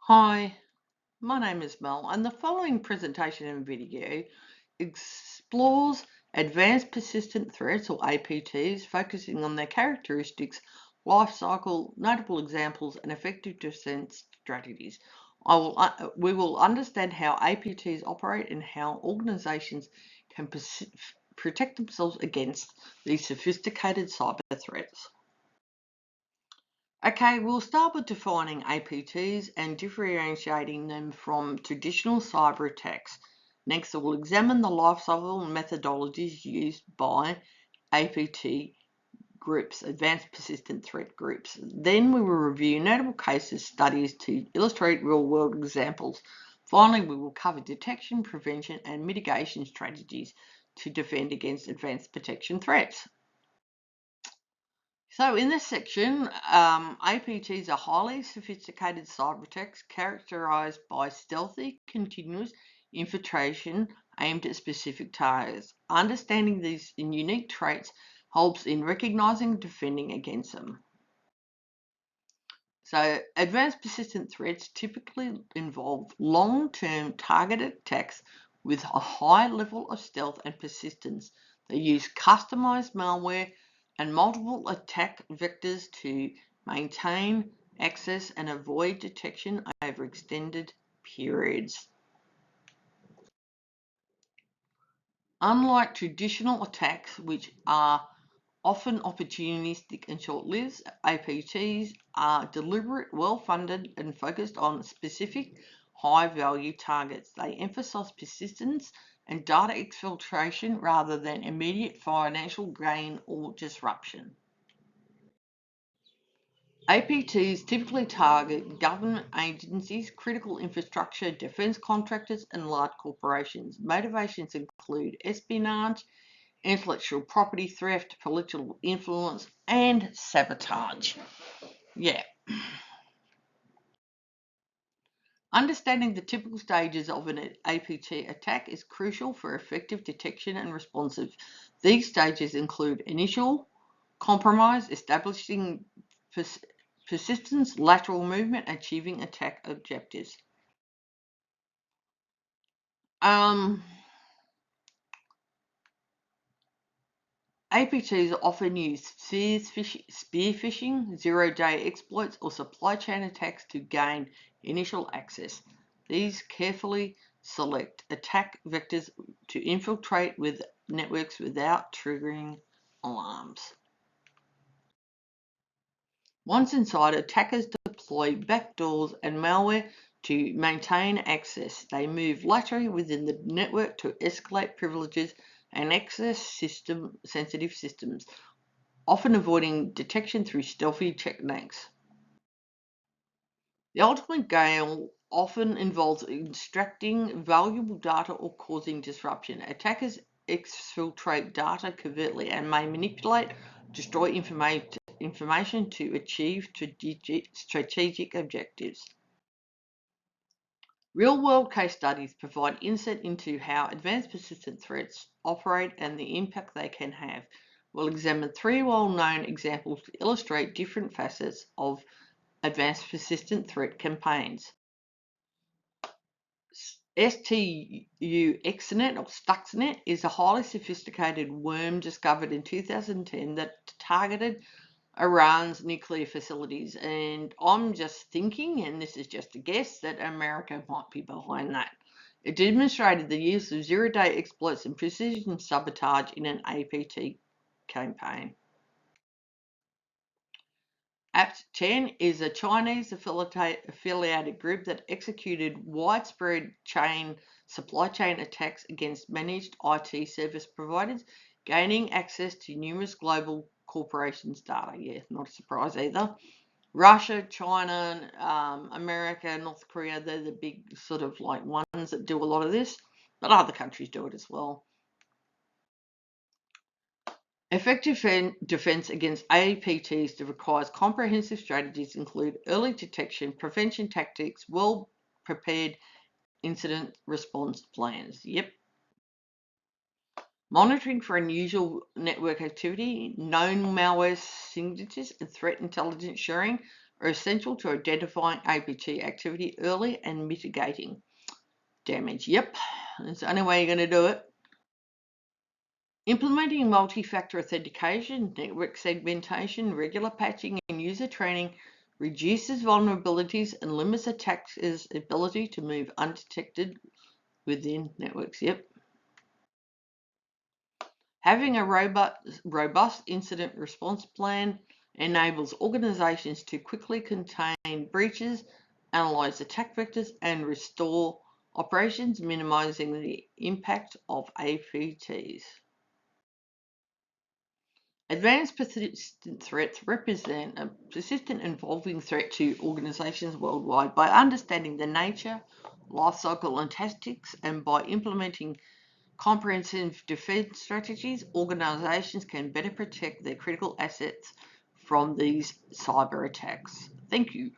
Hi, my name is Mel, and the following presentation and video explores advanced persistent threats, or APTs, focusing on their characteristics, life cycle, notable examples, and effective defense strategies. We will understand how APTs operate and how organizations can protect themselves against these sophisticated cyber threats. Okay, we'll start with defining APTs and differentiating them from traditional cyber attacks. Next, we'll examine the lifecycle and methodologies used by APT groups, advanced persistent threat groups. Then we will review notable cases studies to illustrate real-world examples. Finally, we will cover detection, prevention, and mitigation strategies to defend against advanced protection threats. So in this section, APTs are highly sophisticated cyber attacks characterized by stealthy, continuous infiltration aimed at specific targets. Understanding these unique traits helps in recognizing and defending against them. So advanced persistent threats typically involve long-term targeted attacks with a high level of stealth and persistence. They use customized malware and multiple attack vectors to maintain access and avoid detection over extended periods. Unlike traditional attacks, which are often opportunistic and short-lived, APTs are deliberate, well-funded, and focused on specific high-value targets. They emphasize persistence and data exfiltration rather than immediate financial gain or disruption. APTs typically target government agencies, critical infrastructure, defense contractors, and large corporations. Motivations include espionage, intellectual property theft, political influence, and sabotage. Yeah. Understanding the typical stages of an APT attack is crucial for effective detection and responsive. These stages include initial compromise, establishing persistence, lateral movement, achieving attack objectives. APTs often use spear phishing, zero-day exploits, or supply chain attacks to gain initial access. These carefully select attack vectors to infiltrate with networks without triggering alarms. Once inside, attackers deploy backdoors and malware to maintain access. They move laterally within the network to escalate privileges and access sensitive systems, often avoiding detection through stealthy techniques. The ultimate goal often involves extracting valuable data or causing disruption. Attackers exfiltrate data covertly and may manipulate, destroy information to achieve strategic objectives. Real-world case studies provide insight into how advanced persistent threats operate and the impact they can have. We'll examine three well-known examples to illustrate different facets of advanced persistent threat campaigns. STU-Extenet or Stuxnet is a highly sophisticated worm discovered in 2010 that targeted Iran's nuclear facilities, and I'm just thinking, and this is just a guess, that America might be behind that. It demonstrated the use of zero-day exploits and precision sabotage in an APT campaign. APT10 is a Chinese affiliated group that executed widespread supply chain attacks against managed IT service providers, gaining access to numerous global corporations' data. Yeah, not a surprise either. Russia, China, America, North Korea, they're the big sort of like ones that do a lot of this, but other countries do it as well. Effective defense against APTs requires comprehensive strategies include early detection, prevention tactics, well-prepared incident response plans. Yep. Monitoring for unusual network activity, known malware signatures, and threat intelligence sharing are essential to identifying APT activity early and mitigating damage. Yep, that's the only way you're going to do it. Implementing multi-factor authentication, network segmentation, regular patching, and user training reduces vulnerabilities and limits attackers' ability to move undetected within networks. Yep. Having a robust incident response plan enables organizations to quickly contain breaches, analyze attack vectors, and restore operations, minimizing the impact of APTs. Advanced persistent threats represent a persistent evolving threat to organizations worldwide. By understanding the nature, life cycle, and tactics, and by implementing comprehensive defense strategies, organizations can better protect their critical assets from these cyber attacks. Thank you.